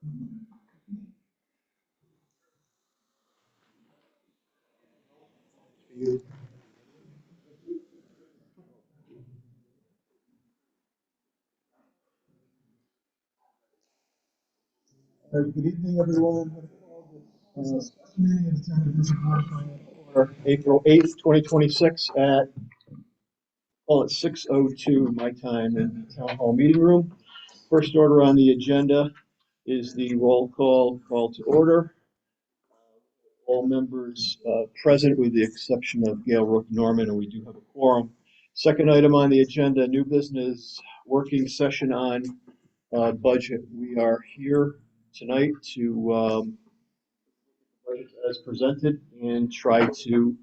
Good evening, everyone. Special meeting of the Town of Visit Board of Finance Order, April 8th, 2026 at, well, it's 6:02 my time in the Town Hall Meeting Room. First order on the agenda is the roll call to order. All members present with the exception of Gail Rook Norman, and we do have a quorum. Second item on the agenda, new business working session on budget. We are here tonight to budget as presented and try to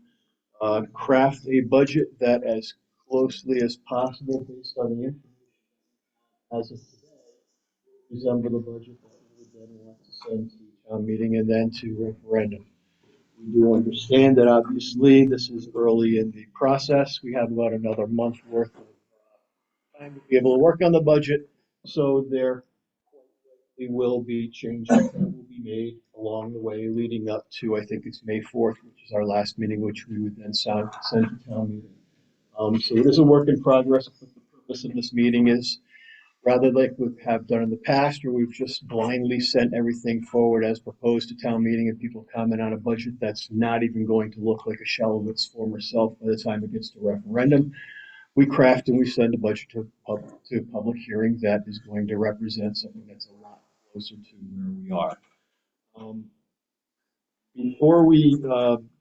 craft a budget that as closely as possible based on the information as of today resemble the budget that we would then want to send to town meeting and then to referendum. We do understand that obviously this is early in the process. We have about another month worth of time to be able to work on the budget. So there will be changes that will be made along the way leading up to, I think it's May 4th, which is our last meeting, which we would then send to town meeting. So it is a work in progress. But the purpose of this meeting is rather like we have done in the past, where we've just blindly sent everything forward as proposed to town meeting and people comment on a budget that's not even going to look like a shell of its former self by the time it gets to referendum. We craft and we send a budget to public hearing that is going to represent something that's a lot closer to where we are. Before we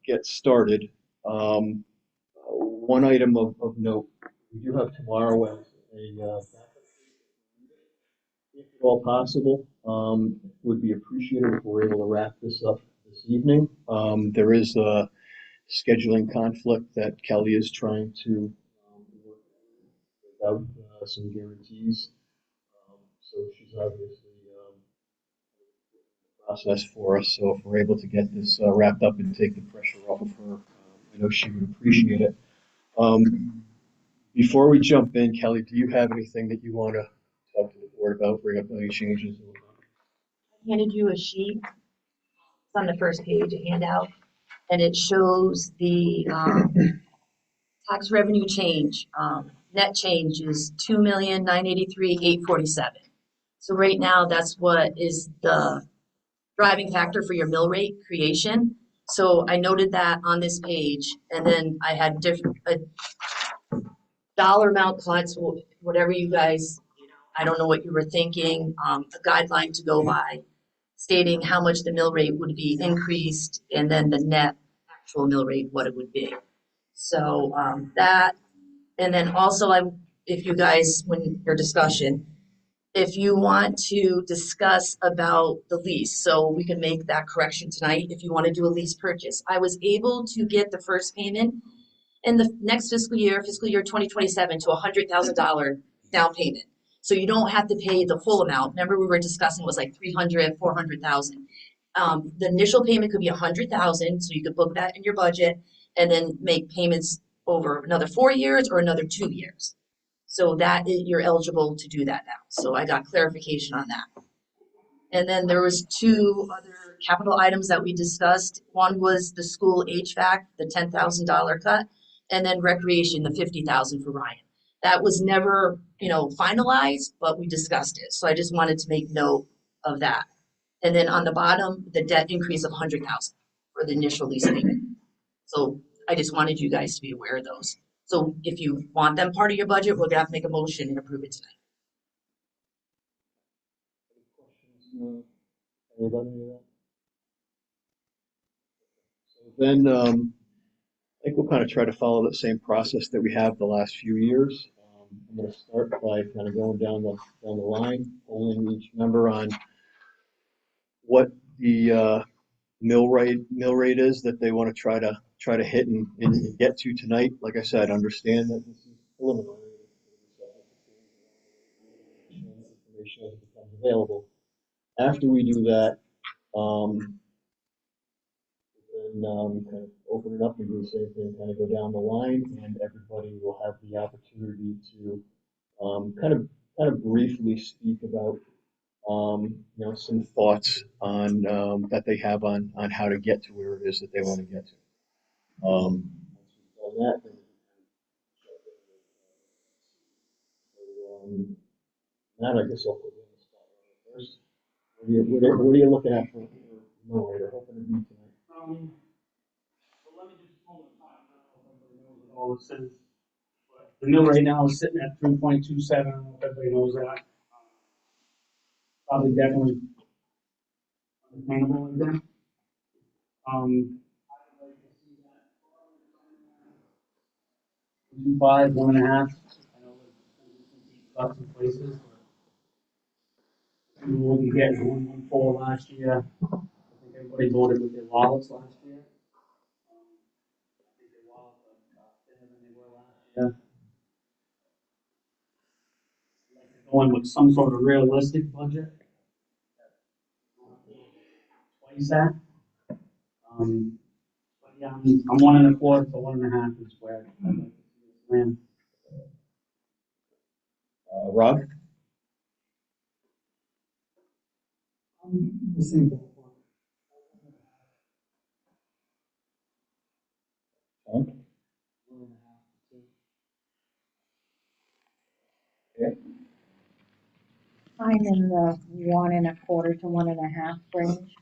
get started, one item of note, we do have tomorrow as a if at all possible, would be appreciated if we're able to wrap this up this evening. There is a scheduling conflict that Kelly is trying to work without some guarantees. So she's obviously process for us. So if we're able to get this wrapped up and take the pressure off of her, I know she would appreciate it. Before we jump in, Kelly, do you have anything that you want to talk to the board about, bring up any changes? I handed you a sheet. It's on the first page, a handout, and it shows the tax revenue change. Net change is $2,983,847. So right now, that's what is the driving factor for your mill rate creation. So I noted that on this page, and then I had different dollar amount cuts, whatever you guys, I don't know what you were thinking, a guideline to go by, stating how much the mill rate would be increased, and then the net actual mill rate, what it would be. So that, and then also if you guys, when your discussion, if you want to discuss about the lease, so we can make that correction tonight if you want to do a lease purchase. I was able to get the first payment in the next fiscal year 2027, to $100,000 down payment. So you don't have to pay the full amount. Remember we were discussing was like 300, 400,000. The initial payment could be 100,000, so you could book that in your budget and then make payments over another 4 years or another 2 years. So that you're eligible to do that now. So I got clarification on that. And then there was 2 other capital items that we discussed. One was the school HVAC, the $10,000 cut, and then recreation, the $50,000 for Ryan. That was never, finalized, but we discussed it. So I just wanted to make note of that. And then on the bottom, the debt increase of $100,000 for the initial lease payment. So I just wanted you guys to be aware of those. So if you want them part of your budget, we're gonna have to make a motion and approve it tonight. So then I think we'll kind of try to follow the same process that we have the last few years. I'm going to start by kind of going down the line, polling each member on what the mill rate is that they want to try to hit and get to tonight. Like I said, understand that this is preliminary. Information as it becomes available. After we do that, then kind of open it up and do the same thing, kind of go down the line, and everybody will have the opportunity to kind of briefly speak about some thoughts on, that they have on how to get to where it is that they want to get to. Once we've done that, then that I guess I'll put you on the spot first. What are you looking at for mill rate or hoping to be tonight? So let me just pull the top, I don't know if everybody knows what all this is. But the mill right now is sitting at 3.27, I don't know if everybody knows that. Probably definitely understandable in there. Five, 1.5. I know there's cuts in places, but what you get is 1.14 last year. I think everybody voted with their wallets last year. I think their wallets are thinner than they were last year. Like they're going with some sort of realistic budget. Twice that. But yeah, I'm 1.25 to 1.5 is where I'd like to see this land. Rob? The same ballpark. Tom? I'm in the 1.25 to 1.5 range.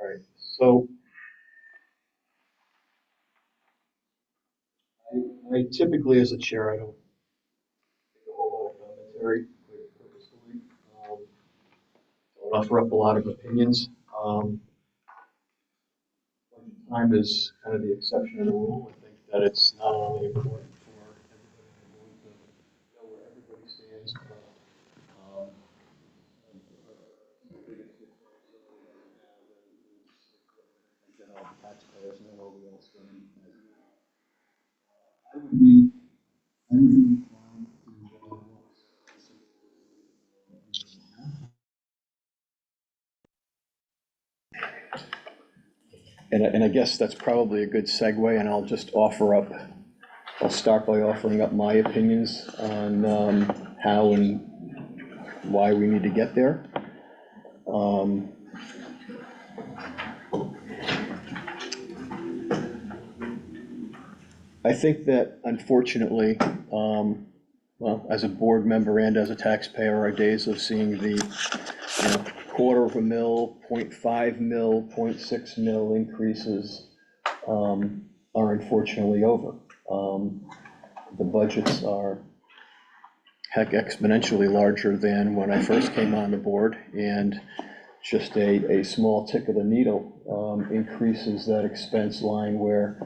All right, so I typically, as a chair, I don't make a whole lot of commentary, quite purposefully. Don't offer up a lot of opinions. Time is kind of the exception of the rule. I think that it's not only important for everybody in the room to know where everybody stands, but to help taxpayers know where we all stand. I would be inclined to and I guess that's probably a good segue, and I'll just I'll start by offering up my opinions on how and why we need to get there. I think that unfortunately, well, as a board member and as a taxpayer, our days of seeing the 1/4 mil, 0.5 mil, 0.6 mil increases are unfortunately over. The budgets are heck exponentially larger than when I first came on the board, and just a small tick of the needle increases that expense line where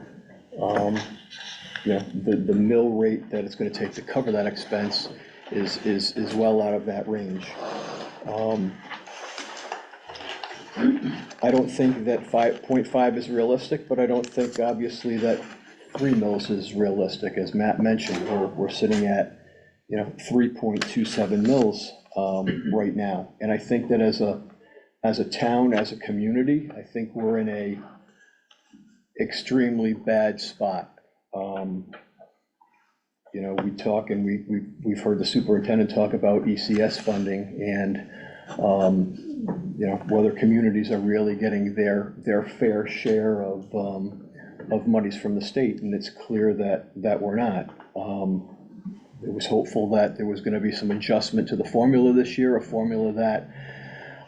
the mill rate that it's going to take to cover that expense is well out of that range. I don't think that 5.5 is realistic, but I don't think obviously that 3 mils is realistic. As Matt mentioned, we're sitting at 3.27 mils right now, and I think that as a town, as a community, I think we're in a extremely bad spot. We talk and we've heard the superintendent talk about ECS funding and whether communities are really getting their fair share of monies from the state, and it's clear that we're not. It was hopeful that there was going to be some adjustment to the formula this year, a formula that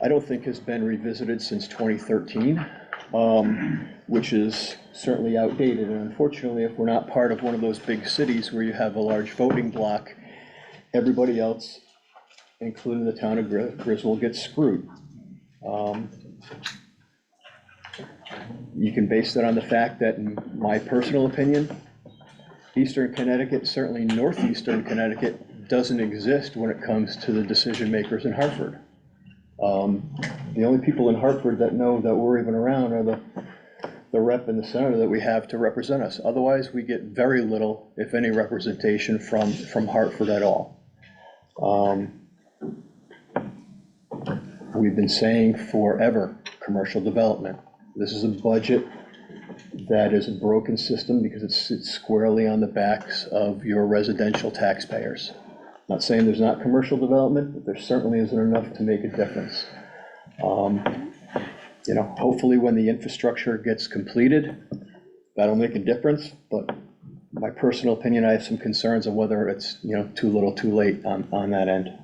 I don't think has been revisited since 2013, which is certainly outdated. And unfortunately, if we're not part of one of those big cities where you have a large voting block, everybody else, including the town of Griswold, gets screwed. You can base that on the fact that, in my personal opinion, Eastern Connecticut, certainly northeastern Connecticut, doesn't exist when it comes to the decision makers in Hartford. The only people in Hartford that know that we're even around are the rep and the senator that we have to represent us. Otherwise, we get very little, if any, representation from Hartford at all. We've been saying forever, commercial development. This is a budget that is a broken system because it sits squarely on the backs of your residential taxpayers. Not saying there's not commercial development, but there certainly isn't enough to make a difference. You know, hopefully when the infrastructure gets completed, that'll make a difference, but my personal opinion, I have some concerns on whether it's, you know, too little, too late on that end.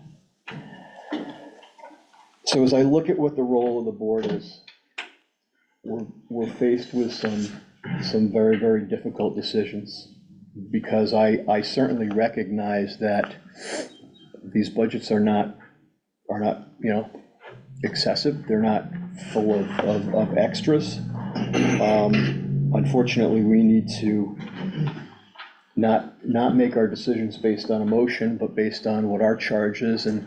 So as I look at what the role of the board is, we're faced with some very, very difficult decisions, because I certainly recognize that these budgets are not, you know, excessive. They're not full of extras. Unfortunately, we need to not make our decisions based on emotion, but based on what our charge is, and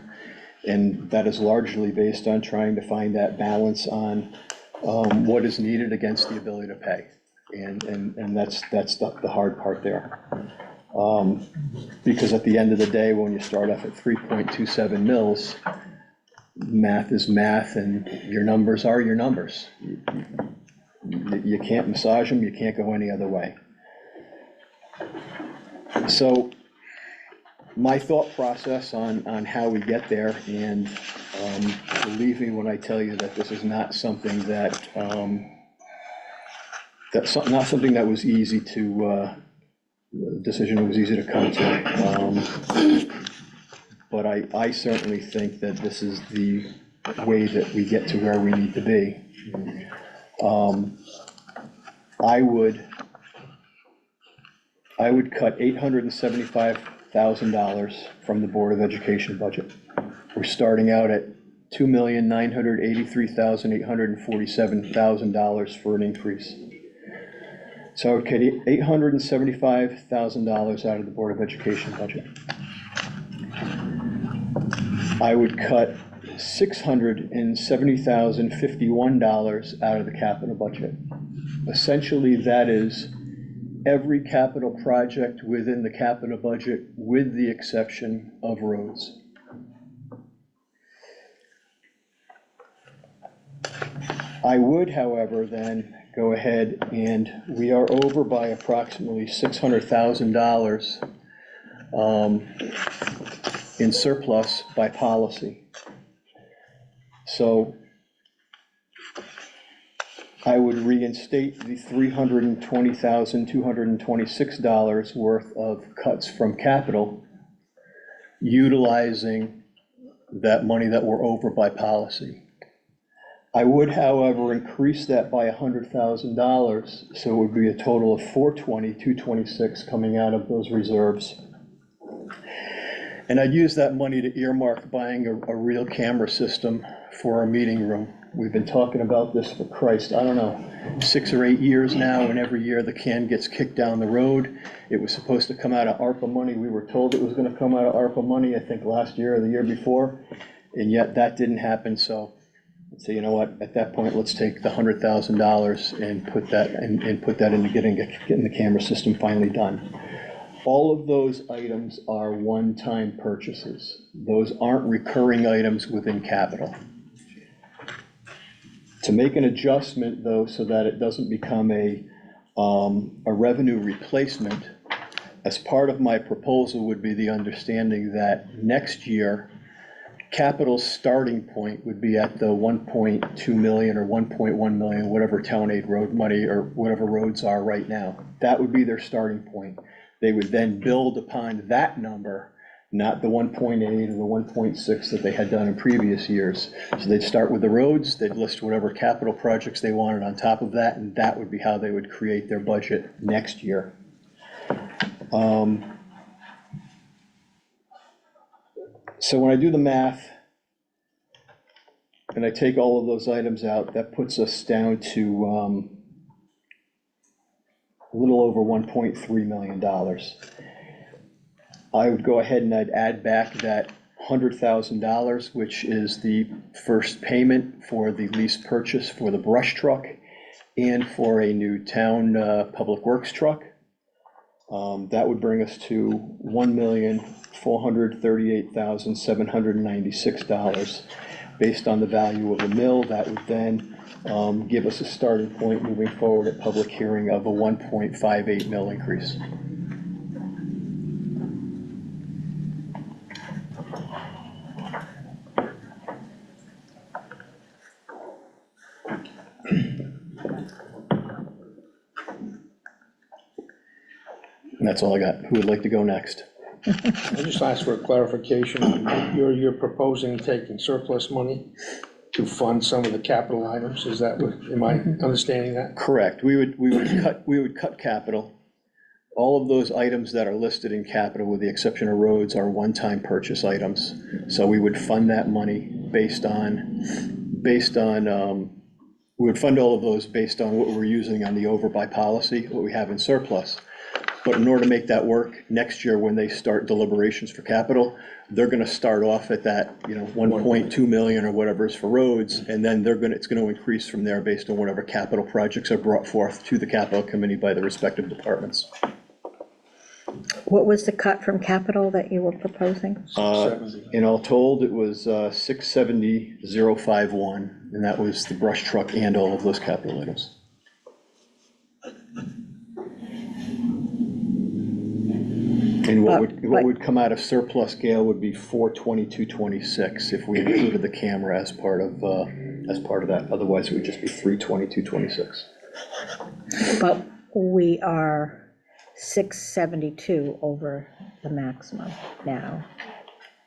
that is largely based on trying to find that balance on what is needed against the ability to pay. And that's the hard part there. Because at the end of the day, when you start off at 3.27 mils, math is math, and your numbers are your numbers. You can't massage them, you can't go any other way. So my thought process on how we get there, and believe me when I tell you that this is not something that, not something that was easy to, the decision that was easy to come to. But I certainly think that this is the way that we get to where we need to be. I would cut $875,000 from the Board of Education budget. We're starting out at $2,983,847,000 for an increase. So I would cut $875,000 out of the Board of Education budget. I would cut $670,051 out of the capital budget. Essentially, that is every capital project within the capital budget, with the exception of roads. I would, however, then go ahead, and we are over by approximately $600,000 in surplus by policy. So I would reinstate the $320,226 worth of cuts from capital, utilizing that money that we're over by policy. I would, however, increase that by $100,000, so it would be a total of $420,226 coming out of those reserves. And I'd use that money to earmark buying a real camera system for our meeting room. We've been talking about this for Christ, I don't know, 6 or 8 years now, and every year the can gets kicked down the road. It was supposed to come out of ARPA money. We were told it was gonna come out of ARPA money, I think last year or the year before, and yet that didn't happen. So let's say, you know what, at that point, let's take the $100,000 and put that into getting the camera system finally done. All of those items are one-time purchases. Those aren't recurring items within capital. To make an adjustment, though, so that it doesn't become a revenue replacement, as part of my proposal would be the understanding that next year, capital's starting point would be at the 1.2 million or 1.1 million, whatever town aid road money or whatever roads are right now. That would be their starting point. They would then build upon that number, not the 1.8 or the 1.6 that they had done in previous years. So they'd start with the roads, they'd list whatever capital projects they wanted on top of that, and that would be how they would create their budget next year. So when I do the math, and I take all of those items out, that puts us down to a little over $1.3 million. I would go ahead and I'd add back that $100,000, which is the first payment for the lease purchase for the brush truck, and for a new town public works truck. That would bring us to $1,438,796. Based on the value of the mill, that would then give us a starting point moving forward at public hearing of a 1.58 mill increase. And that's all I got. Who would like to go next? I just asked for a clarification. You're proposing taking surplus money to fund some of the capital items, is that what, am I understanding that? Correct. We would cut capital. All of those items that are listed in capital, with the exception of roads, are one-time purchase items. So we would fund that money based on, we would fund all of those based on what we're using on the overbuy policy, what we have in surplus. But in order to make that work, next year when they start deliberations for capital, they're gonna start off at that, 1.2 million or whatever is for roads, and then it's gonna increase from there based on whatever capital projects are brought forth to the capital committee by the respective departments. What was the cut from capital that you were proposing? 670. In all told, it was 670,051, and that was the brush truck and all of those capital items. And what would come out of surplus, Gail, would be 42226 if we included the camera as part of that. Otherwise, it would just be 32226. But we are 672 over the maximum now.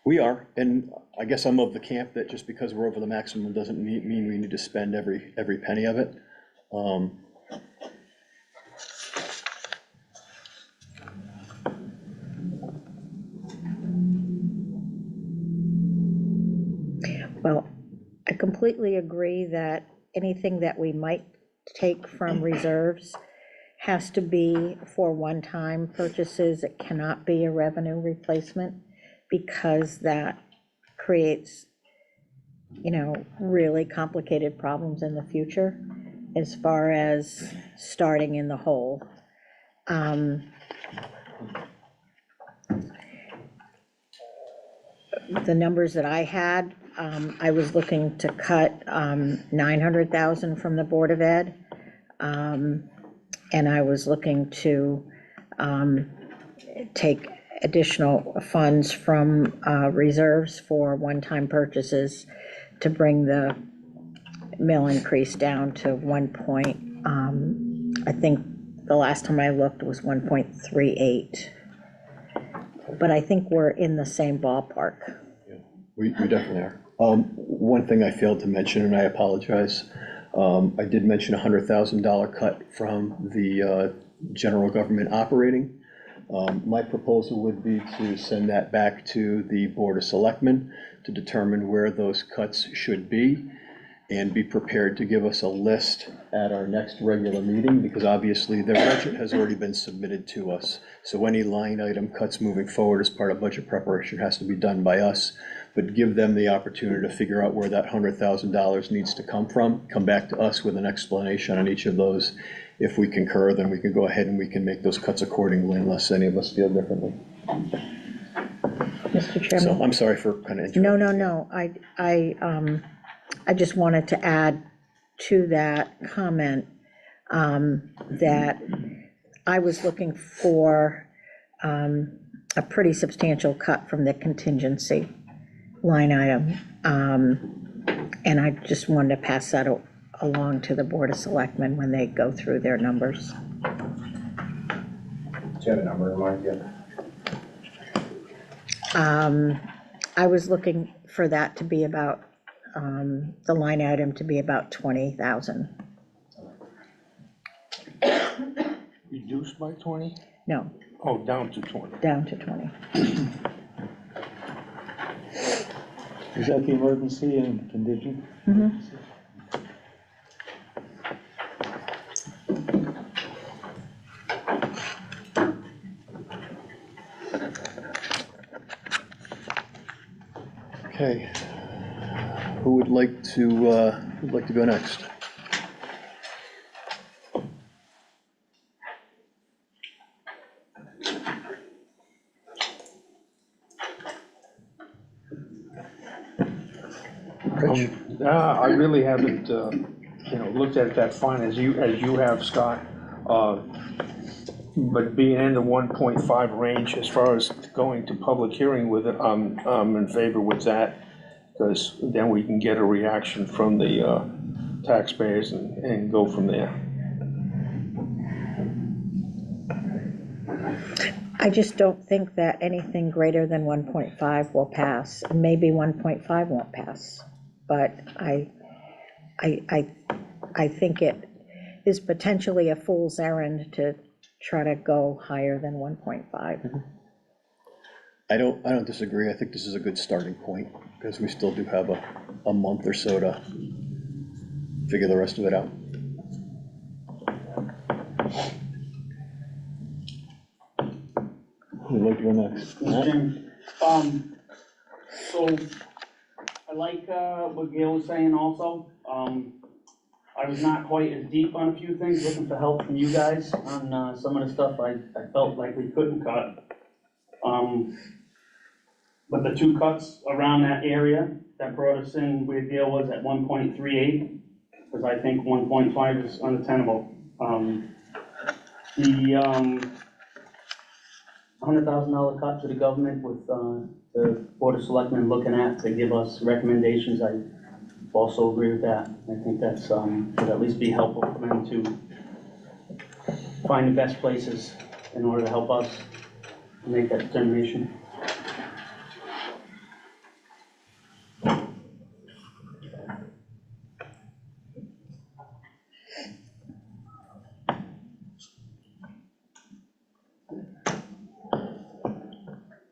We are, and I guess I'm of the camp that just because we're over the maximum doesn't mean we need to spend every penny of it. Well, I completely agree that anything that we might take from reserves has to be for one-time purchases. It cannot be a revenue replacement, because that creates, really complicated problems in the future as far as starting in the hole. The numbers that I had, I was looking to cut 900,000 from the Board of Ed. And I was looking to take additional funds from reserves for one-time purchases to bring the mill increase down to I think the last time I looked was 1.38. But I think we're in the same ballpark. We definitely are. One thing I failed to mention, and I apologize, I did mention $100,000 cut from the general government operating. My proposal would be to send that back to the Board of Selectmen to determine where those cuts should be, and be prepared to give us a list at our next regular meeting, because obviously their budget has already been submitted to us. So any line item cuts moving forward as part of budget preparation has to be done by us, but give them the opportunity to figure out where that $100,000 needs to come from, come back to us with an explanation on each of those. If we concur, then we can go ahead and we can make those cuts accordingly, unless any of us feel differently. Mr. So Chairman? I'm sorry for kind of interrupting. No. I just wanted to add to that comment that I was looking for a pretty substantial cut from the contingency line item. And I just wanted to pass that along to the Board of Selectmen when they go through their numbers. Do you have a number in mind yet? I was looking for that to be about, the line item to be about 20,000. Reduced by 20? No, Oh, down to 20. down to 20. Is that the emergency and condition? Okay. Who would like to go next? Rich? I really haven't, looked at it that fine as you have, Scott. But being in the 1.5 range, as far as going to public hearing with it, I'm in favor with that, because then we can get a reaction from the taxpayers and go from there. I just don't think that anything greater than 1.5 will pass. Maybe 1.5 won't pass, but I think it is potentially a fool's errand to try to go higher than 1.5. I don't disagree. I think this is a good starting point, because we still do have a month or so to figure the rest of it out. Who'd like to go next? Mr. Chairman, so I like what Gail was saying also. I was not quite as deep on a few things, looking for help from you guys on some of the stuff I felt like we couldn't cut. But the two cuts around that area that brought us in where Gail was at 1.38, because I think 1.5 is unattainable. The $100,000 cut to the government with the Board of Selectmen looking at to give us recommendations, I also agree with that. I think that's, would at least be helpful for them to find the best places in order to help us make that determination.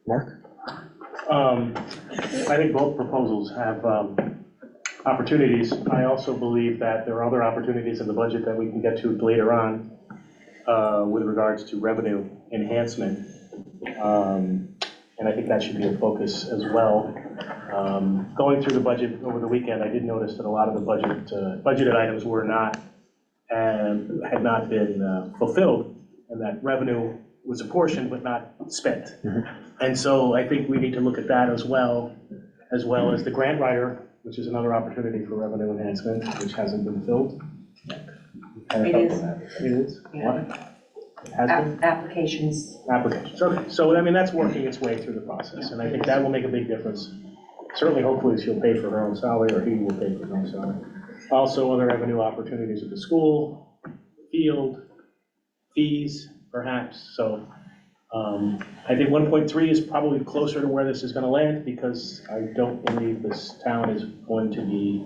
Mark? I think both proposals have opportunities. I also believe that there are other opportunities in the budget that we can get to later on with regards to revenue enhancement. And I think that should be a focus as well. Going through the budget over the weekend, I did notice that a lot of the budgeted items were not and had not been fulfilled, and that revenue was apportioned but not spent. And so I think we need to look at that as well as the grant writer, which is another opportunity for revenue enhancement, which hasn't been filled. It is. It is? Yeah. What? It has been? Applications. Applications, okay. So, I mean, that's working its way through the process, and I think that will make a big difference. Certainly, hopefully, she'll pay for her own salary, or he will pay for his own salary. Also, other revenue opportunities at the school, field, fees, perhaps. So I think 1.3 is probably closer to where this is going to land, because I don't believe this town is going to be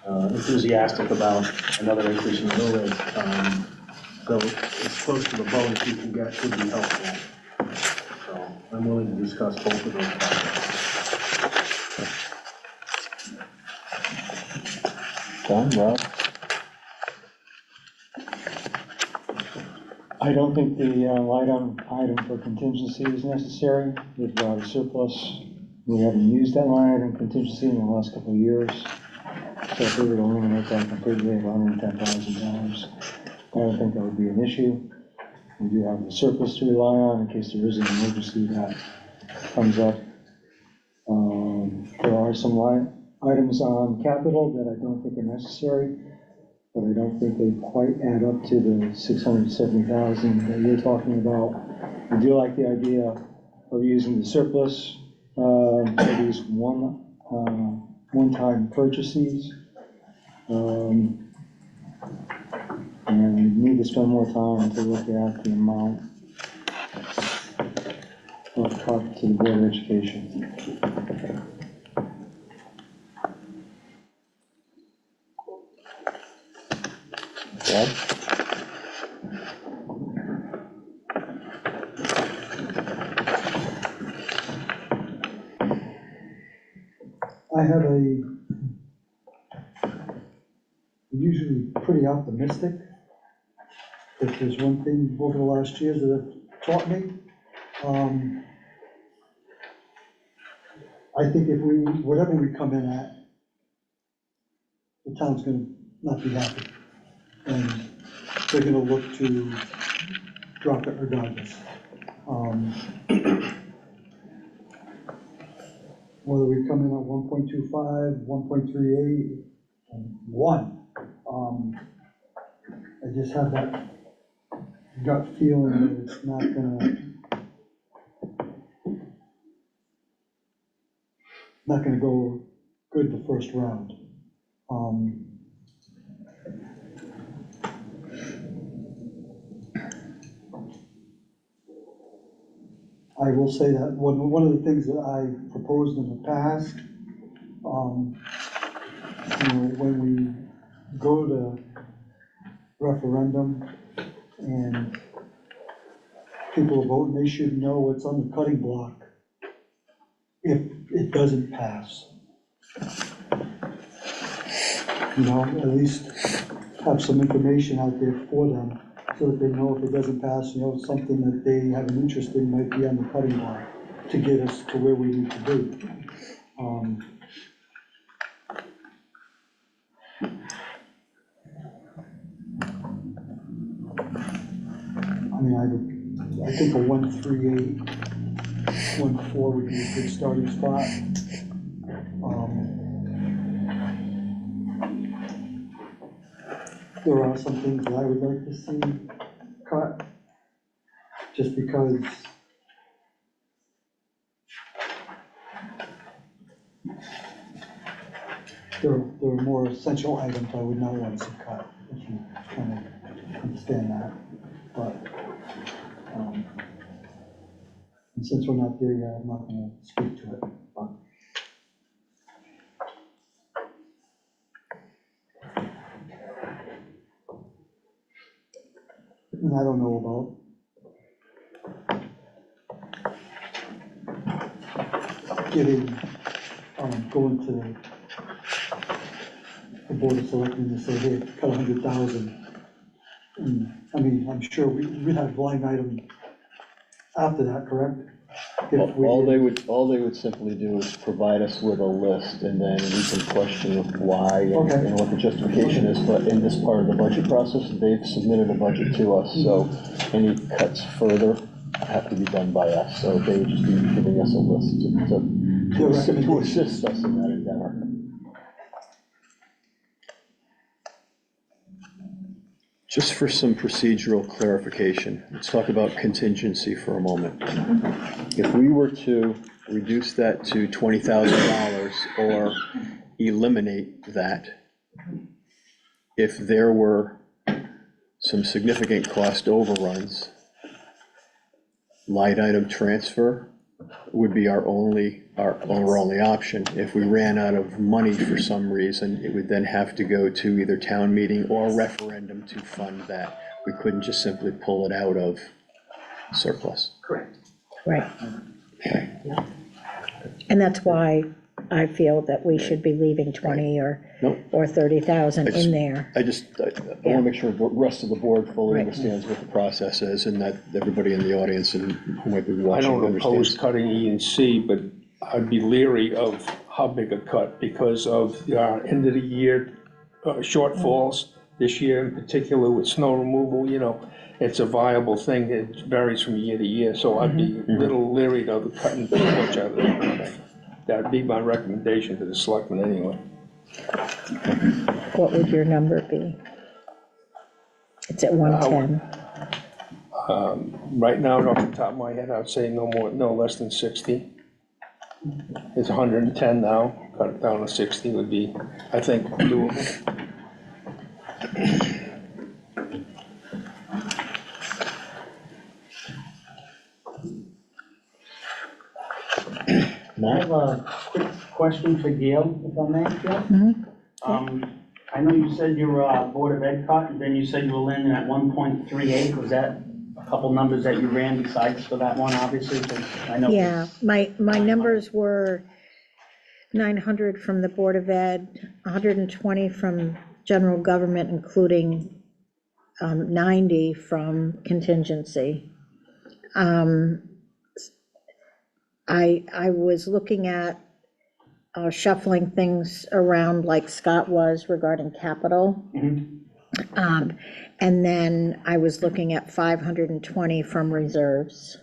enthusiastic about another increase in the mill rate. So as close to the bone as you can get would be helpful. So I'm willing to discuss both of those topics. John, Rob? I don't think the line item for contingency is necessary. We've got a surplus. We haven't used that line item contingency in the last couple of years. So if we were to eliminate that completely at $110,000, I don't think that would be an issue. We do have the surplus to rely on in case there is an emergency that comes up. There are some line items on capital that I don't think are necessary, but I don't think they quite add up to the 670,000 that you're talking about. I do like the idea of using the surplus for these one-time purchases. And we need to spend more time to look at the amount of cut to the Board of Education. Rob? I have usually pretty optimistic. If there's one thing over the last years that have taught me, I think if whatever we come in at, the town's gonna not be happy. And they're gonna look to drop it regardless. whether we come in at 1.25, 1.38, and 1. I just have that gut feeling that it's not gonna go good the first round. I will say that one of the things that I proposed in the past, when we go to referendum and people are voting, they should know what's on the cutting block if it doesn't pass. At least have some information out there for them, so that they know if it doesn't pass, something that they have an interest in might be on the cutting block to get us to where we need to be. I think a 1.38, 1.4 would be a good starting spot. There are some things that I would like to see cut, just because there are more essential items I would not want to see cut, if you kind of understand that. But, and since we're not there yet, I'm not gonna speak to it, but. And I don't know about going to the Board of Selectmen and say, hey, cut 100,000. And, I'm sure we'd have line item after that, correct? If we All did- they would simply do is provide us with a list, and then we can question why Okay. and what the justification is, but in this part of the budget process, they've submitted a budget to us, so any cuts further have to be done by us, so they would just be giving us a list to assist us in that endeavor. Just for some procedural clarification, let's talk about contingency for a moment. If we were to reduce that to $20,000 or eliminate that, if there were some significant cost overruns, line item transfer would be our only option. If we ran out of money for some reason, it would then have to go to either town meeting or referendum to fund that. We couldn't just simply pull it out of surplus. Correct. Right. Okay. And that's why I feel that we should be leaving 20 Nope. or 30,000 in there. I want to make sure the rest of the board fully Right. understands what the process is, and that everybody in the audience and who might be I watching don't oppose understands. cutting E and C, but I'd be leery of how big a cut because of our end of the year shortfalls. This year in particular with snow removal, it's a viable thing. It varies from year to year, so I'd be a little leery of cutting too much out of that. That'd be my recommendation to the selectmen anyway. What would your number be? It's at 110. Right now, off the top of my head, I'd say no less than 60. It's 110 now, cut it down to 60 would be, I think, doable. I have a quick question for Gail, if I may, Gail. Mhm. I know you said your Board of Ed cut, and then you said you were landing at 1.38. Was that a couple numbers that you ran besides for that one, obviously? 'Cause I know. Yeah, my numbers were 900 from the Board of Ed, 120 from general government, including 90 from contingency. I was looking at shuffling things around like Scott was regarding capital. Mhm. And then I was looking at 520 from reserves.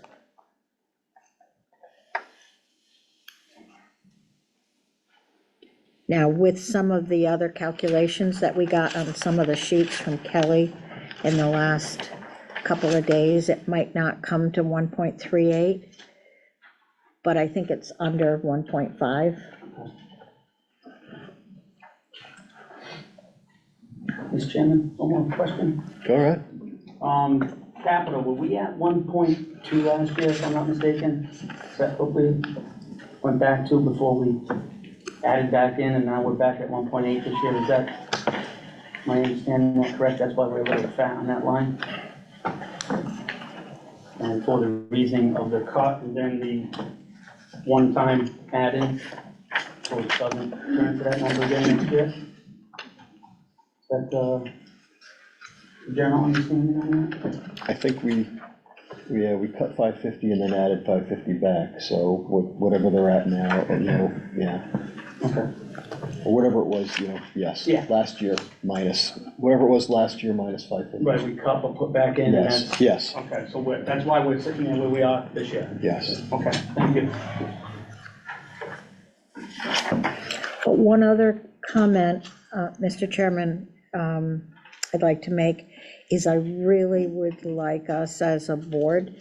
Now, with some of the other calculations that we got on some of the sheets from Kelly in the last couple of days, it might not come to 1.38, but I think it's under 1.5. Mr. Chairman, one more question. Go ahead. Capital, were we at 1.2 last year, if I'm not mistaken? Is that what we went back to before we added back in, and now we're back at 1.8 this year? Is that, my understanding that correct? That's why we're a little fat on that line? And for the reason of the cut and then the one-time add-in, so it doesn't turn to that number again next year? Is that the general understanding on that? I think we cut 550 and then added 550 back, so whatever they're at now, yeah. Okay. Or whatever it was, yes. Yeah. Last year minus, whatever it was last year minus 550. Right, we cut but put back in, and Yes, that's, yes, okay, so that's why we're sitting there where we are this year. yes. Okay, thank you. But one other comment, Mr. Chairman, I'd like to make is I really would like us as a board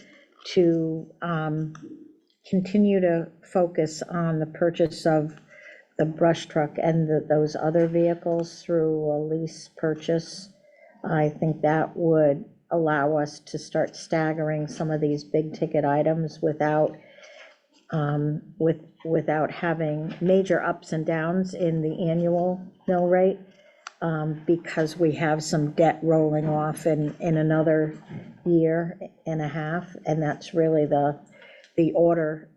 to continue to focus on the purchase of the brush truck and those other vehicles through a lease purchase. I think that would allow us to start staggering some of these big ticket items without having major ups and downs in the annual mill rate, because we have some debt rolling off in another year and a half, and that's really the order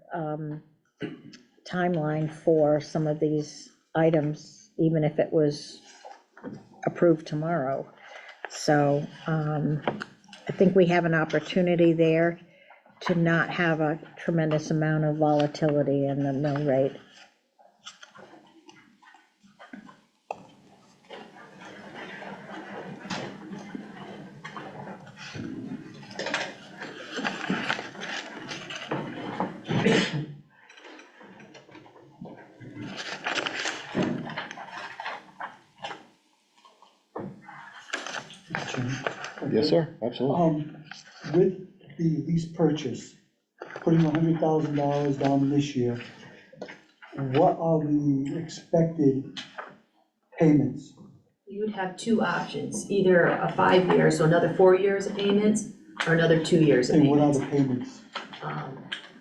timeline for some of these items, even if it was approved tomorrow. So I think we have an opportunity there to not have a tremendous amount of volatility in the mill rate. Yes, sir, absolutely. With the lease purchase, putting $100,000 down this year, what are the expected payments? You would have two options, either a 5 year, so another 4 years of payments, or another 2 years of And what are payments. the payments?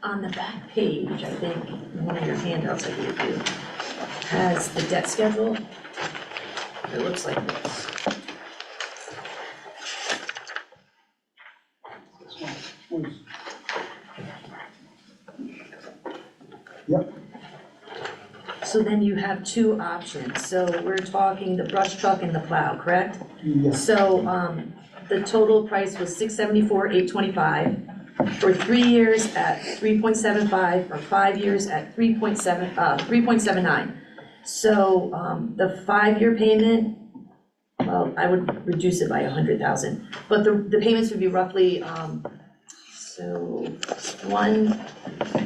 On the back page, I think, one of your handouts I gave you, has the debt schedule. It looks like this. Yep, So then you have two options, so we're talking the brush truck and the plow, correct? yes, So, the total price was $674,825, for 3 years at 3.75, or 5 years at 3.79. So, the 5-year payment, well, I would reduce it by 100,000, but the payments would be roughly,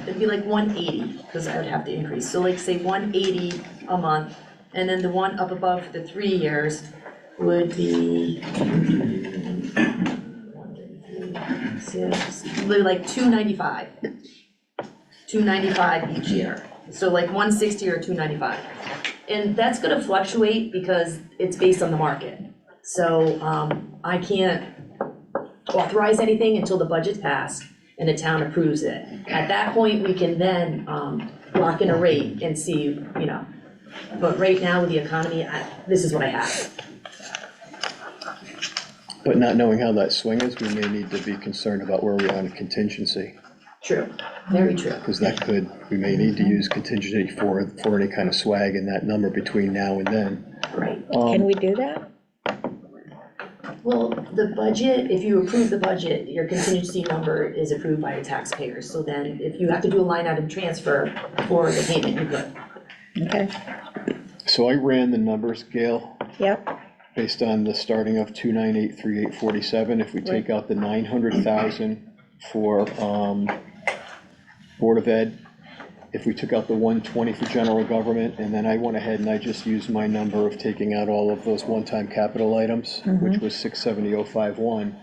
it'd be like 180, because I would have to increase, so like say 180 a month, and then the one up above for the 3 years would be like 295. 295 each year, so like 160 or 295. And that's gonna fluctuate because it's based on the market. So, I can't authorize anything until the budget's passed and the town approves it. At that point, we can then, lock in a rate and see, but right now with the economy, this is what I have. But not knowing how that swing is, we may need to be concerned about where we are on contingency, True, very true. because we may need to use contingency for any kind of swag in that number between now and then. Right. Can we do that? Well, the budget, if you approve the budget, your contingency number is approved by the taxpayers. So then if you have to do a line item transfer for the payment, you could. Okay, So I ran the numbers, Gail, yep, based on the starting of 2983847. If we take out the 900,000 for Board of Ed, if we took out the 120 for general government, and then I went ahead and I just used my number of taking out all of those one-time capital items, which was 670,051.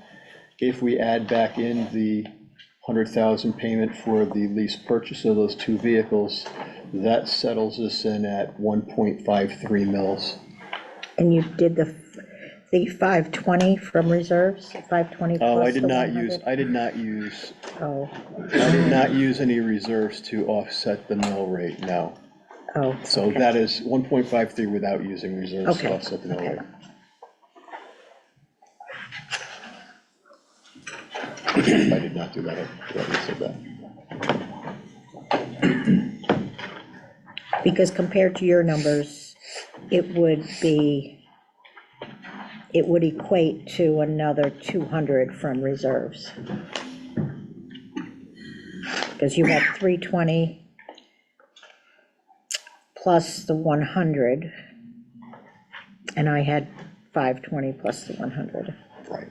If we add back in the 100,000 payment for the lease purchase of those two vehicles, that settles us in at 1.53 mils. And you did the 520 from reserves, 520 plus Oh, the I did not 100? use, I did Oh, not use any reserves to offset the mill rate, no. oh, So that is 1.53 without using reserves to Okay, offset the mill okay. rate. I did not do that, I forgot you said that. because compared to your numbers, it would equate to another 200 from reserves. Because you had 320 plus the 100, and I had 520 plus the 100. Right.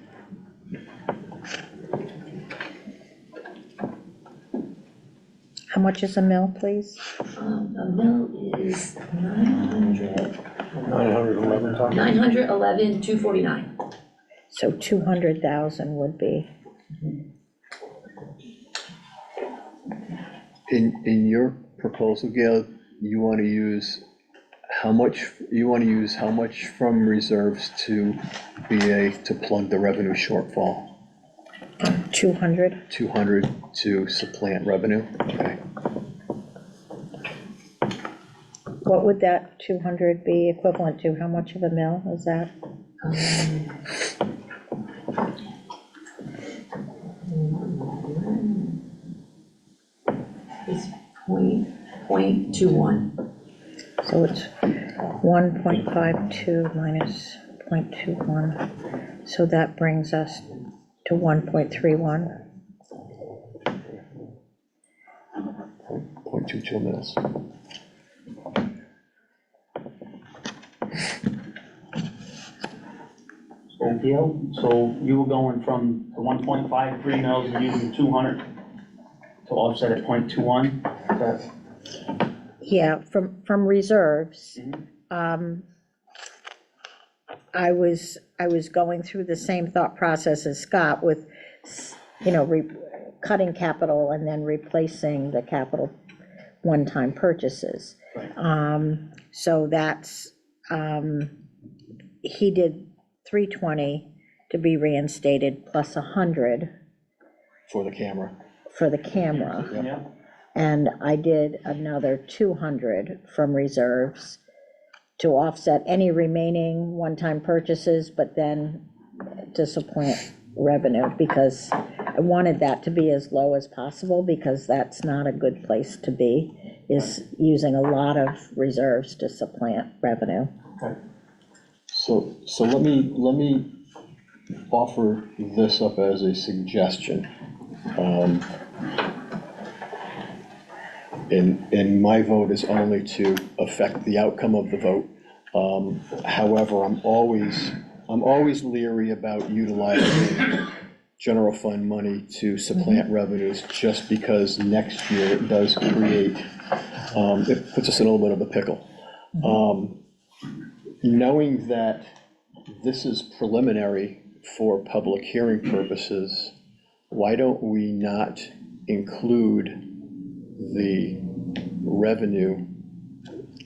How much is a mill, please? A mill is 900, 911, Tom? 911, 249. So 200,000 would be, In your proposal, Gail, you want to use how much from reserves to to plug the revenue shortfall? 200. 200 to supplant revenue? Okay. What would that 200 be equivalent to? How much of a mill is that? It's 0.21. So it's 1.52 minus 0.21. So that brings us to 1.31. 0.22 mils. So Gail, so you were going from the 1.53 mils and using 200 to offset at 0.21? That, Yeah, from reserves. I was going through the same thought process as Scott with, cutting capital and then replacing the capital one-time purchases. So that's, he did 320 to be reinstated plus 100 For the camera. for the camera. yeah, And I did another 200 from reserves to offset any remaining one-time purchases, but then to supplant revenue, because I wanted that to be as low as possible, because that's not a good place to be, is using a lot of reserves to supplant revenue. So let me offer this up as a suggestion. And my vote is only to affect the outcome of the vote. However, I'm always leery about utilizing general fund money to supplant revenues, just because next year it does create, it puts us in a little bit of a pickle. Knowing that this is preliminary for public hearing purposes, why don't we not include the revenue,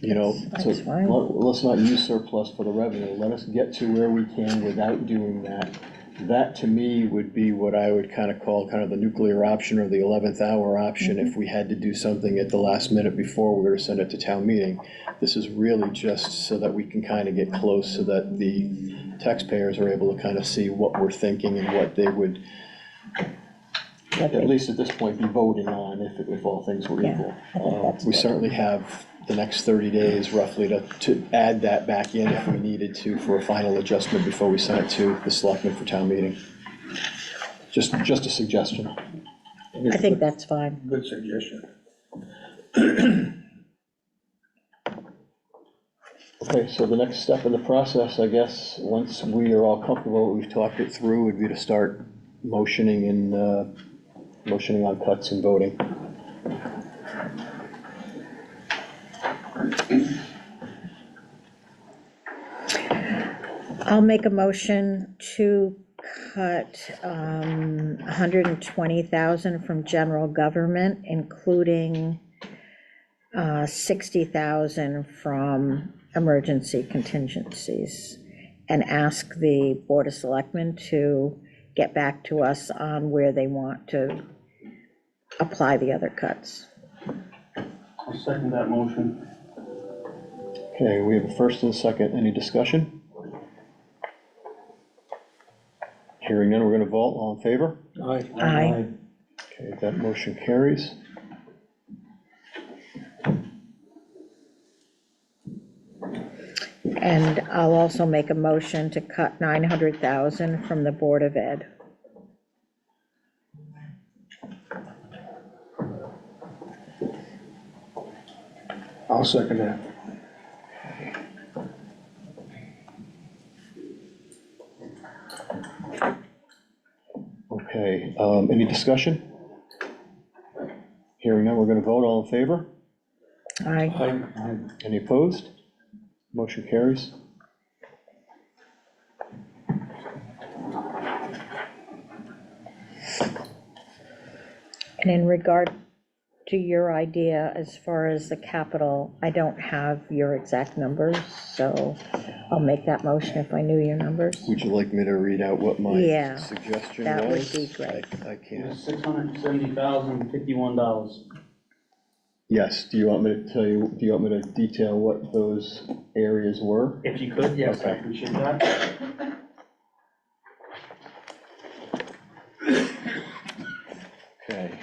That's fine. let's not use surplus for the revenue, let us get to where we can without doing that. That, to me, would be what I would kind of call kind of the nuclear option, or the 11th hour option, if we had to do something at the last minute before we were to send it to town meeting. This is really just so that we can kind of get close, so that the taxpayers are able to kind of see what we're thinking and what they would, at least at this point, be voting on if all things were Yeah, equal. I think that's We good. certainly have the next 30 days roughly to add that back in if we needed to for a final adjustment before we send it to the selectmen for town meeting. Just a suggestion. I think that's fine. Good suggestion. Okay, so the next step in the process, I guess, once we are all comfortable, we've talked it through, would be to start motioning on cuts and voting. I'll make a motion to cut 120,000 from general government, including 60,000 from emergency contingencies, and ask the Board of Selectmen to get back to us on where they want to apply the other cuts. I'll second that motion. Okay, we have a first and a second. Any discussion? Hearing none, we're going to vote. All in favor? Aye. Aye. Okay, that motion carries. And I'll also make a motion to cut 900,000 from the Board of Ed. I'll second that. Okay, any discussion? Hearing none, we're going to vote. All in favor? Aye. Aye. Any opposed? Motion carries. And in regard to your idea, as far as the capital, I don't have your exact numbers, so I'll make that motion if I knew your numbers. Would you like me to read out what my Yeah, suggestion was? that would be great. I It can't. was $670,051. Yes, do you want me to tell you, do you want me to detail what those areas were? If you could, yes, I Okay. appreciate that. Okay.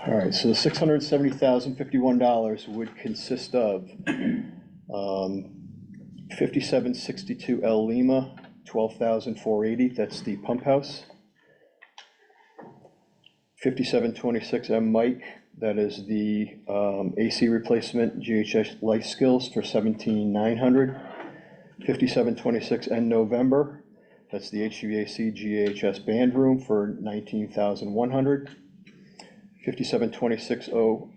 All right, so the $670,051 would consist of 5762 L Lima, 12,480, that's the pump house. 5726 M Mike, that is the AC replacement, GHS Life Skills for 17,900. 5726 N November, that's the HVAC GHS band room for 19,100. 5726 O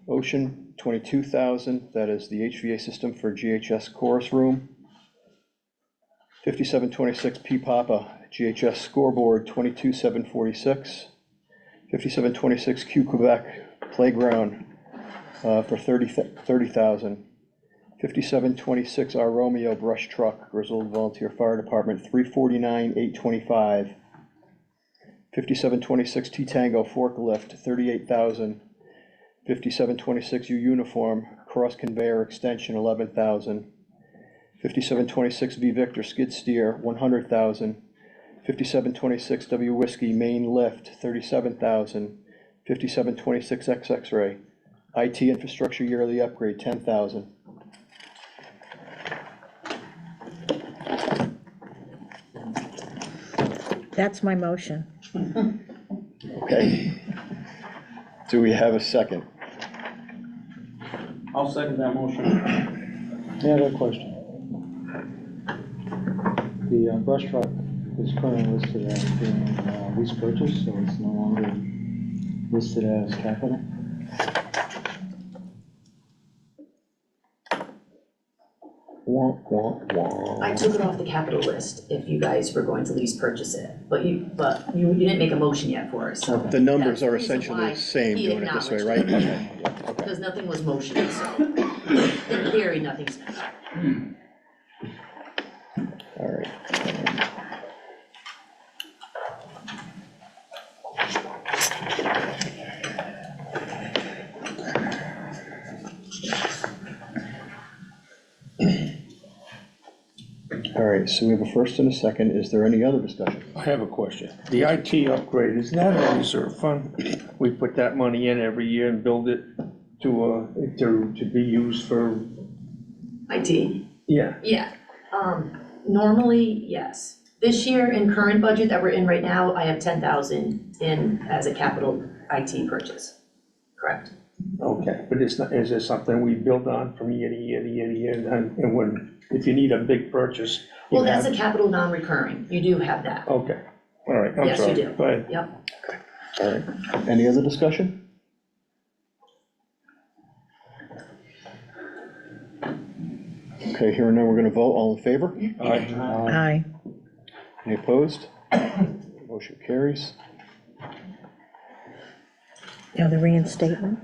Ocean, 22,000, that is the HVA system for GHS chorus room. 5726 P Papa, GHS scoreboard, 22,746. 5726 Q Quebec playground for 30,000. 5726 R Romeo brush truck, Griswold Volunteer Fire Department, 349,825. 5726 T Tango forklift, 38,000. 5726 U uniform, cross conveyor extension, 11,000. 5726 V Victor skid steer, 100,000. 5726 W Whiskey main lift, 37,000. 5726 X X-ray, IT infrastructure yearly upgrade, 10,000. That's my motion. Okay. Do we have a second? I'll second that motion. Any other question? The brush truck is currently listed as being lease purchase, so it's no longer listed as capital. Wah, wah, wah. I took it off the capital list if you guys were going to lease purchase it, but you didn't make a motion yet for us, so. The numbers that's are the reason essentially why the same he doing it this way, right? acknowledged Okay, yeah, okay. Because nothing was motioned, so in theory, nothing's. All right. All right, so we have a first and a second. Is there any other discussion? I have a question. The IT upgrade, is that a reserve fund? We put that money in every year and build it to be used for, IT, yeah. yeah. Normally, yes. This year, in current budget that we're in right now, I have 10,000 in as a capital IT purchase. Correct. Okay, but it's not, is it something we build on from year to year to year to year? And when, if you need a big purchase, you Well, that's a have. capital non-recurring. You do have that. Okay, all right, I'm Yes, you sorry. do. Go ahead. Yep. All right, any other discussion? Okay, here and now, we're gonna vote, all in favor? Aye. Any opposed? Motion carries. Now the reinstatement.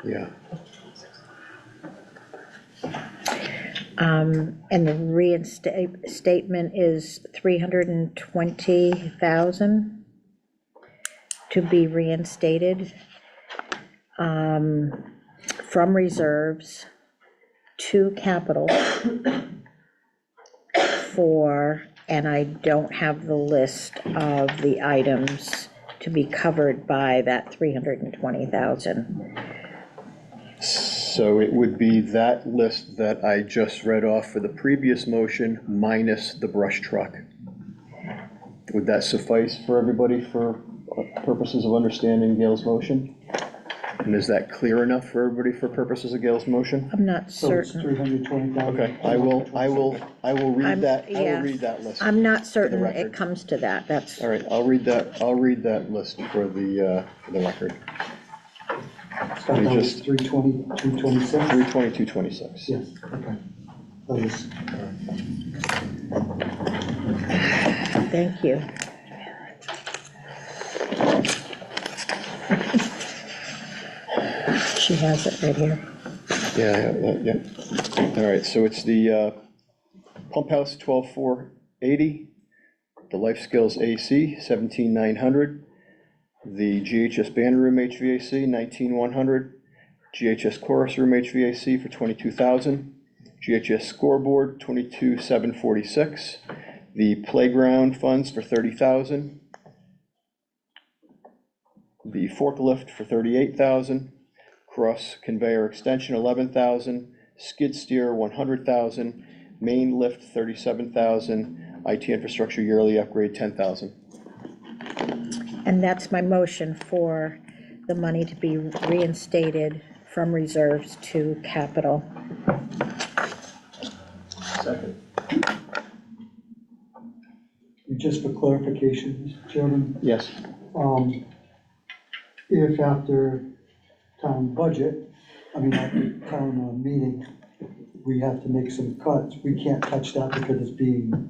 Yeah, And the reinstatement is 320,000 to be reinstated from reserves to capital for, and I don't have the list of the items to be covered by that 320,000. so it would be that list that I just read off for the previous motion minus the brush truck. Would that suffice for everybody for purposes of understanding Gail's motion? And is that clear enough for everybody for purposes of Gail's motion? I'm not So it's certain. 320,000. Okay, I will read that, I yeah. will read that list. I'm not certain record. it comes to that. That's, All right, I'll read that list for the record. Scott, that was 320, 226? 322, 26. Yes, okay. That was, thank you. She has it right here. Yeah. All right, so it's the pump house 12,480, the Life Skills AC 17,900, the GHS band room HVAC 19,100, GHS chorus room HVAC for 22,000, GHS scoreboard 22,746, the playground funds for 30,000, the forklift for 38,000, cross conveyor extension 11,000, skid steer 100,000, main lift 37,000, IT infrastructure yearly upgrade 10,000. And that's my motion for the money to be reinstated from reserves to capital. Second. just for clarification, Mr. Chairman, Yes. if after town budget, after town meeting, we have to make some cuts, we can't touch that because it's being,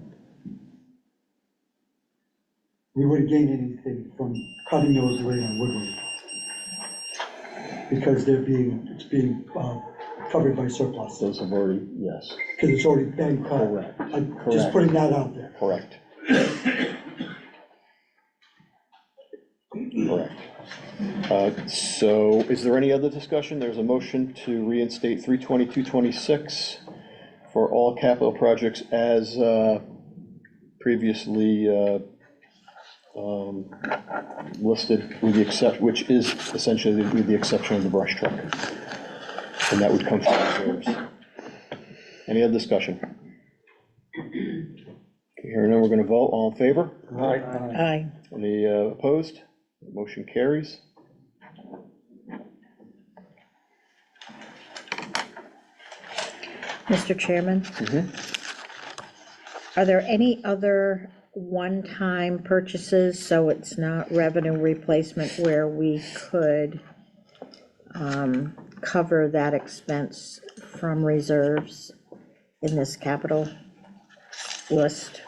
we wouldn't gain anything from cutting those later, would we? Because it's being covered by surplus, Those have already, yes, because it's already been cut. correct, I'm just correct. putting that out there. Correct. Correct. So is there any other discussion? There's a motion to reinstate 32226 for all capital projects as previously listed, with the which is essentially with the exception of the brush truck. And that would come from reserves. Any other discussion? Hearing none, we're going to vote. All in favor? Aye. Any opposed? Motion carries. Mr. Chairman? Are there any other one-time purchases, so it's not revenue replacement, where we could cover that expense from reserves in this capital list?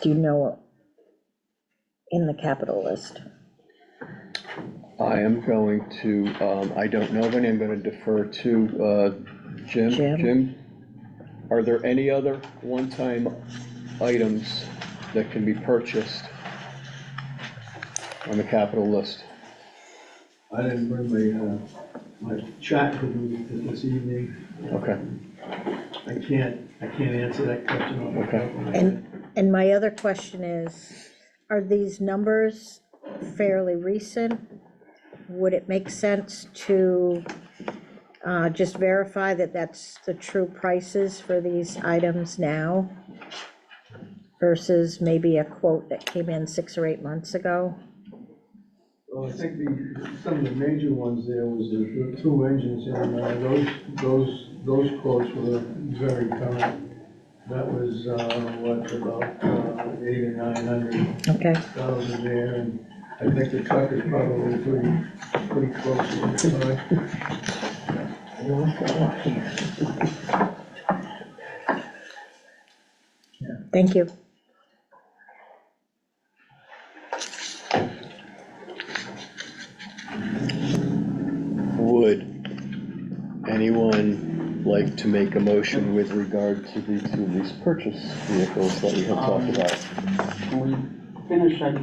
Do you know in the capital list? I am going to, I don't know of any, I'm going to defer to Jim. Jim? Are there any other one-time items that can be purchased on the capital list? I didn't bring my chat with me this evening. Okay, I can't answer that question off the top of my head. And my other question is, are these numbers fairly recent? Would it make sense to just verify that that's the true prices for these items now versus maybe a quote that came in 6 or 8 months ago? Well, I think some of the major ones there was the two engines, and those quotes were very current. That was, what, about 8 or 900 Okay, thousand there, and I think the truck is probably pretty close to the time. thank you. Would anyone like to make a motion with regard to the two lease purchase vehicles that we had talked about? Can we finish that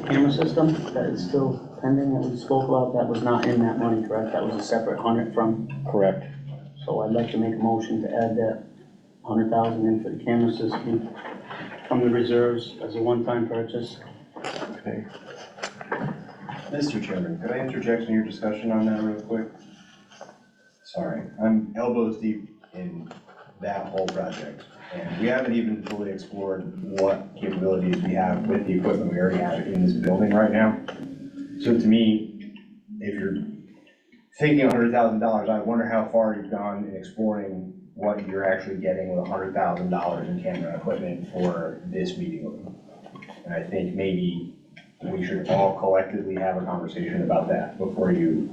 camera system that is still pending that we spoke about? That was not in that money, correct? That was a separate 100 from, Correct. so I'd like to make a motion to add that 100,000 in for the camera system from the reserves as a one-time purchase. Okay. Mr. Chairman, could I interject in your discussion on that real quick? Sorry, I'm elbows deep in that whole project, and we haven't even fully explored what capabilities we have with the equipment we already have in this building right now. So to me, if you're thinking $100,000, I wonder how far you've gone in exploring what you're actually getting with $100,000 in camera equipment for this meeting room. And I think maybe we should all collectively have a conversation about that before you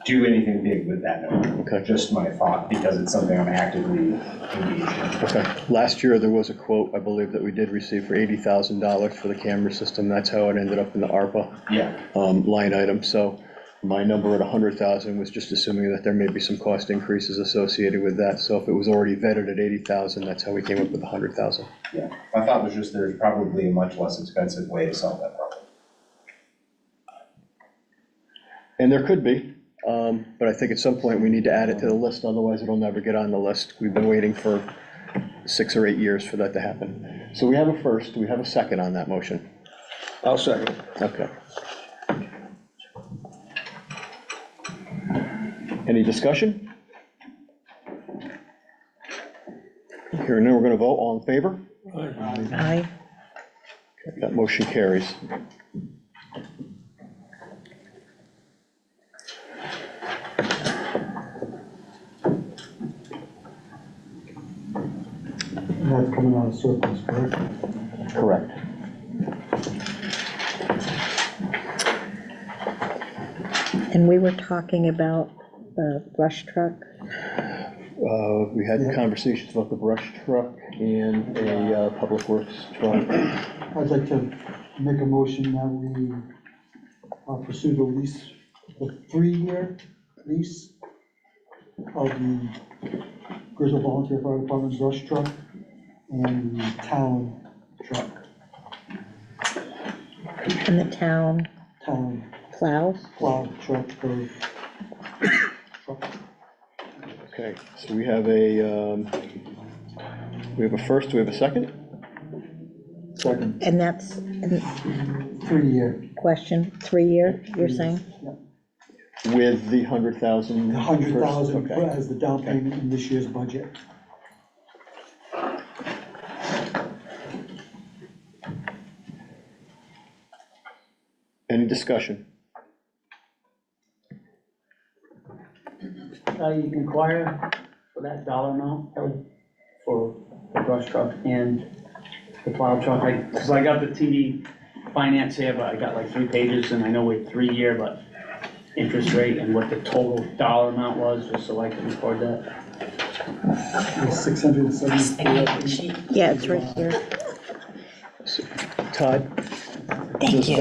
do anything big with that number. Okay. Just my thought, because it's something I'm actively engaged in. Okay. Last year, there was a quote, I believe, that we did receive for $80,000 for the camera system. That's how it ended up in the ARPA Yeah, line item. So my number at 100,000 was just assuming that there may be some cost increases associated with that. So if it was already vetted at 80,000, that's how we came up with 100,000. yeah. My thought was just there's probably a much less expensive way to solve that problem. And there could be, but I think at some point we need to add it to the list, otherwise it'll never get on the list. We've been waiting for 6 or 8 years for that to happen. So we have a first, do we have a second on that motion? I'll second. Okay. Any discussion? Hearing none, we're gonna vote, all in favor? Aye. That motion carries. And that's coming out of surplus, correct? Correct. And we were talking about the brush truck. We had conversations about the brush truck and a public works truck. I'd like to make a motion that we pursue the lease, the 3-year lease of the Griswold Volunteer Fire Department brush truck and the town truck, And the town town plow. plow truck for truck. Okay, so we have a first, do we have a second? Second, And that's, 3-year, question, 3-year, you're saying? With the 100,000? the 100,000 Okay. as the down payment in this year's budget. Any discussion? I inquire for that dollar amount, Kelly, for the brush truck and the plow truck, because I got the TD finance here, but I got like 3 pages, and I know we're 3-year, but interest rate and what the total dollar amount was, just so I can record that. It's 674. Yeah, it's right here. Todd? Thank you.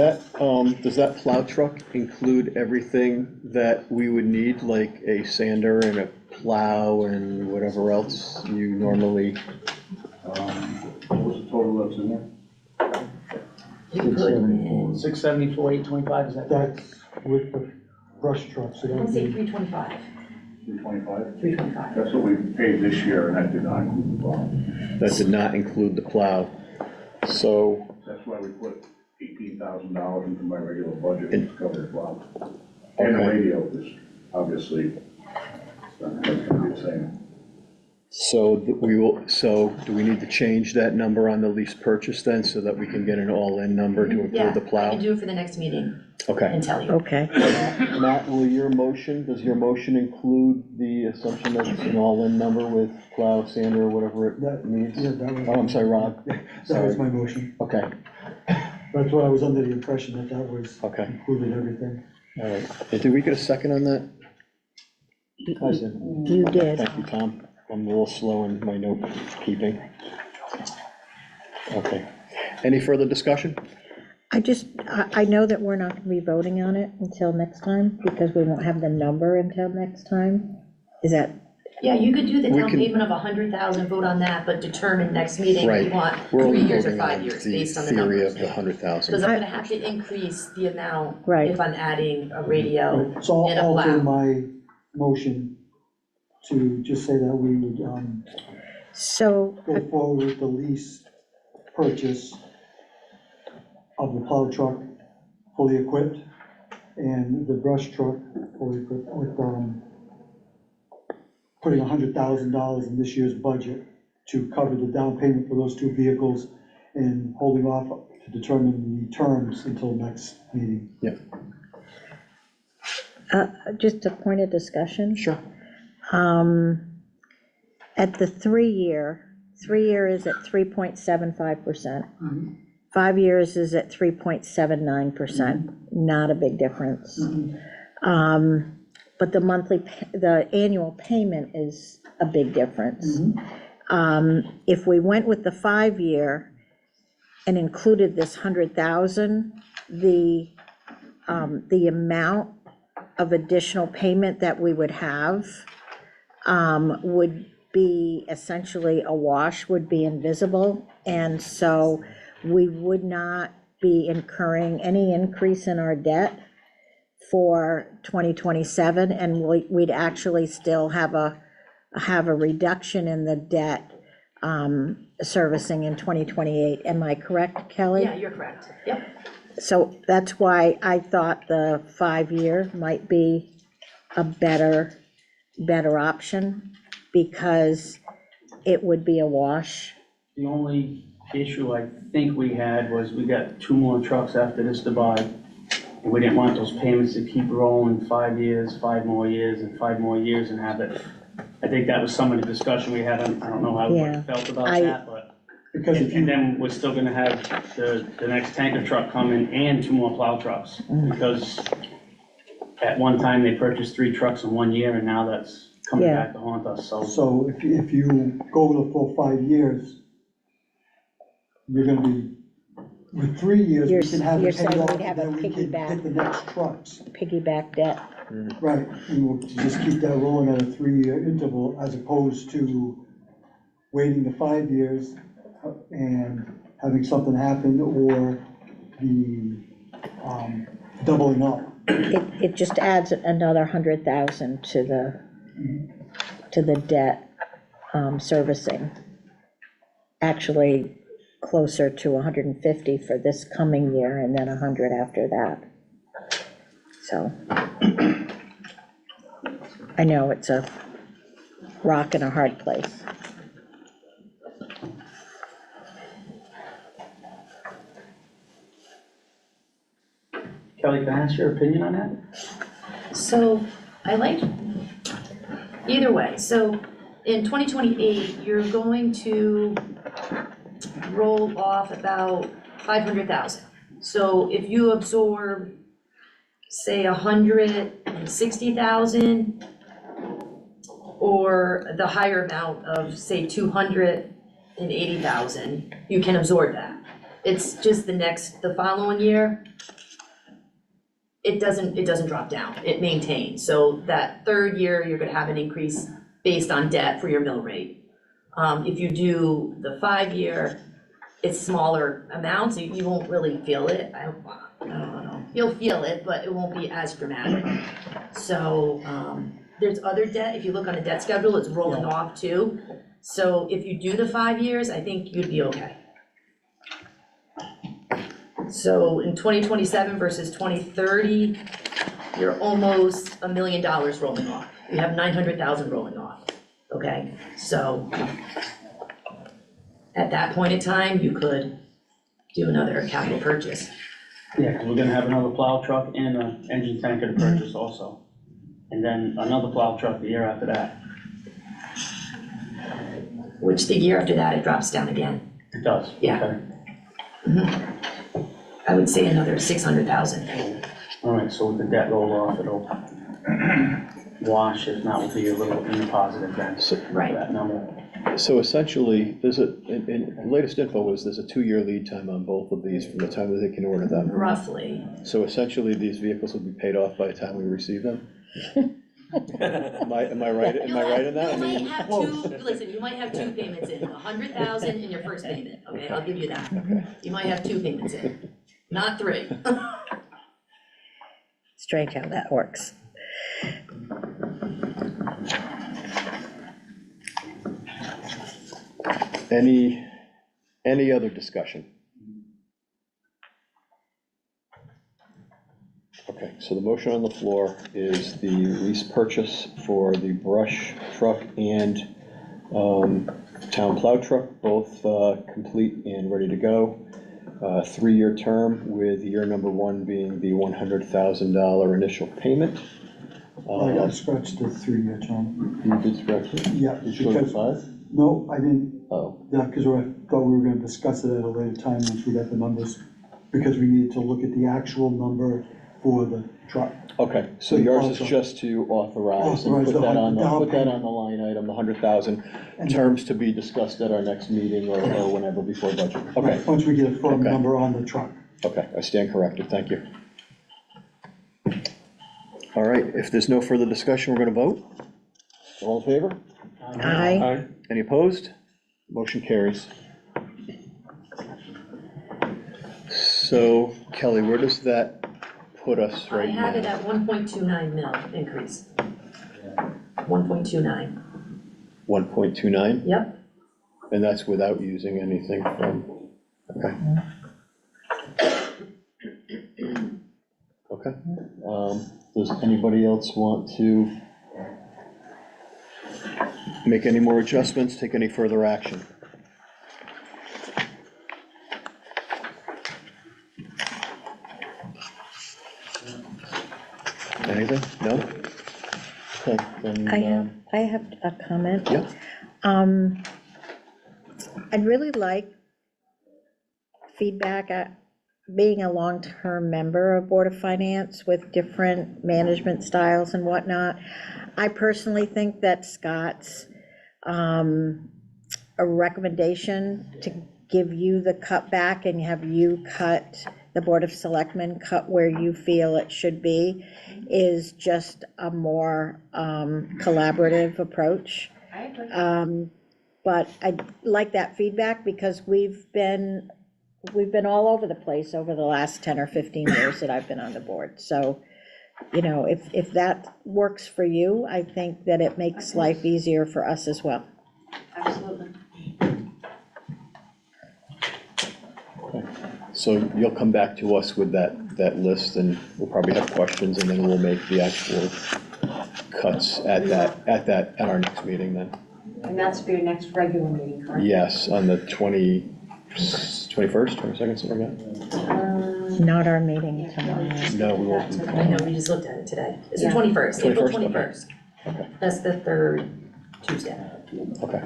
Does that plow truck include everything that we would need, like a sander and a plow and whatever else you normally? What was the total that's in there? 674. 674, 825, is that correct? That's with the brush truck, so that I'd would say be 325, 325? 325. That's what we paid this year, and that did not include the plow. That did not include the plow. So, That's why we put $18,000 into my regular budget to cover the plow. And the Okay. radio is obviously, that's gonna be the same. So do we need to change that number on the lease purchase then, so that we can get an all-in number to Yeah, include the I plow? can do it for the next meeting Okay. and tell you. Okay, Matt, does your motion include the assumption that it's an all-in number with plow, sander, whatever it needs? Yeah, that was. Oh, I'm sorry, Rob. That was my motion. Okay, That's why I was under the impression that that was okay, included everything. all right. And did we get a second on that? I did. you did. Thank you, Tom. I'm a little slow in my note keeping. Okay. Any further discussion? I know that we're not gonna be voting on it until next time, because we won't have the number until next time. Is that, Yeah, you could do the We down can- payment of 100,000, vote on that, but determine next meeting if Right. you want We're 3 only years or voting 5 on years, the based on the theory numbers. of the 100,000. Because I'm gonna have to increase the amount Right. if I'm adding a radio Right, So and a I'll alter plow. my motion to just say that we would so, go forward with the lease purchase of the plow truck fully equipped and the brush truck fully equipped with, putting $100,000 in this year's budget to cover the down payment for those two vehicles and holding off to determine the terms until next meeting. just a point of discussion. Sure. At the 3-year is at 3.75%. 5 years is at 3.79%, not a big difference. But the annual payment is a big difference. If we went with the 5-year and included this 100,000, the amount of additional payment that we would have would be essentially a wash, would be invisible. And so we would not be incurring any increase in our debt for 2027, and we'd actually still have a reduction in the debt servicing in 2028. Am I correct, Kelly? Yeah, you're correct. Yep. So that's why I thought the 5-year might be a better option, because it would be a wash. The only issue I think we had was we got 2 more trucks after this to buy. And we didn't want those payments to keep rolling 5 years, 5 more years, and 5 more years and have it. I think that was some of the discussion we had. I don't know how Yeah. you felt about I- that, but. Because if And you, then we're still gonna have the next tanker truck coming and 2 more plow trucks. Because at one time, they purchased 3 trucks in 1 year, and now that's coming Yeah. back to haunt us, so. so if you go the full 5 years, you're gonna be, with 3 years, we You're- can have you're it paid saying off, we'd have and a then we can piggyback. hit the next trucks. Piggyback debt. Right, and we'll just keep that rolling at a 3-year interval, as opposed to waiting the 5 years and having something happen, or the doubling up. It just adds another 100,000 to the debt servicing. Actually, closer to 150 for this coming year, and then 100 after that. So, I know it's a rock and a hard place. Kelly, can I ask your opinion on that? So I like, either way, so in 2028, you're going to roll off about 500,000. So if you absorb, say, 160,000, or the higher amount of, say, 280,000, you can absorb that. It's just the following year, it doesn't drop down, it maintains. So that 3rd year, you're gonna have an increase based on debt for your mill rate. If you do the 5-year, it's smaller amounts, so you won't really feel it. I don't know, you'll feel it, but it won't be as dramatic. So, there's other debt, if you look on the debt schedule, it's rolling off too. So if you do the 5 years, I think you'd be okay. So in 2027 versus 2030, you're almost $1 million rolling off. You have 900,000 rolling off. Okay, so at that point in time, you could do another capital purchase. Yeah, because we're gonna have another plow truck and an engine tanker to purchase also. And then another plow truck the year after that. Which the year after that, it drops down again. It does? Yeah. Okay. I would say another 600,000. All right, so with the debt roll off, it'll wash, if not, will be a little in the positive then. Right. That number. So essentially, the latest info was there's a 2-year lead time on both of these from the time that they can order them. Roughly. So essentially, these vehicles will be paid off by the time we receive them? Am I right in that? I You mean, might have two, listen, you might have two payments in, 100,000 in your first payment, okay, I'll give you that. You might have 2 payments in, not 3. Strange how that works. any other discussion? Okay, so the motion on the floor is the lease purchase for the brush truck and town plow truck, both complete and ready to go. 3-year term with year number 1 being the $100,000 initial payment. I scratched the 3-year term. You did scratch it? Yeah, Did you go to 5? No, I didn't, Oh, yeah, because I thought we were gonna discuss it at a later time once we got the numbers, because we needed to look at the actual number for the truck. okay, so yours is just to authorize and Authorize put the that on, down put that on payment. the line item, the 100,000, And terms to be discussed at our next meeting or whenever before budget. Okay, Once we get a firm Okay. number on the truck. okay, I stand corrected, thank you. All right, if there's no further discussion, we're gonna vote. All in favor? Aye. Any opposed? Motion carries. So Kelly, where does that put us I right have it now? at 1.29 mil increase. 1.29, 1.29, yep. and that's without using anything from, okay. Okay, does anybody else want to make any more adjustments, take any further action? Anything? No? Okay, then, I have a comment. yeah, I'd really like feedback at being a long-term member of Board of Finance with different management styles and whatnot. I personally think that Scott's a recommendation to give you the cut back and have you cut, the Board of Selectmen cut where you feel it should be, is just a more collaborative approach. I agree. But I'd like that feedback because we've been all over the place over the last 10 or 15 years that I've been on the board. So, you know, if that works for you, I think that it makes life easier for us as well. Absolutely. so you'll come back to us with that list, and we'll probably have questions, and then we'll make the actual cuts at our next meeting then. And that's for your next regular meeting, correct? Yes, on the 21st, 22nd, something like that? Not our meeting tomorrow. No, we won't. I know, we just looked at it today. It's the Yeah. 21st, April 21st, okay. 21st. Okay, That's the 3rd Tuesday. okay.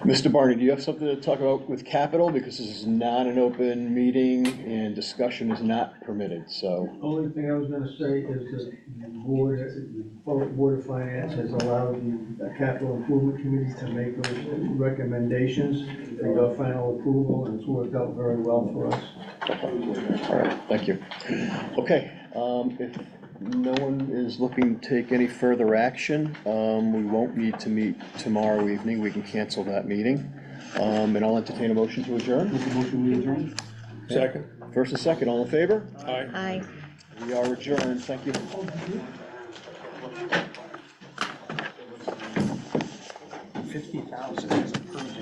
Mr. Barney, do you have something to talk about with capital? Because this is not an open meeting and discussion is not permitted, so. Only thing I was gonna say is that the Board of Finance has allowed the Capital Improvement Committee to make those recommendations for your final approval, and it's worked out very well for us. All right, thank you. Okay, if no one is looking to take any further action, we won't need to meet tomorrow evening. We can cancel that meeting. And I'll entertain a motion to adjourn. Second? First and second, all in favor? Aye. Aye. We are adjourned, thank you. 50,000 is approved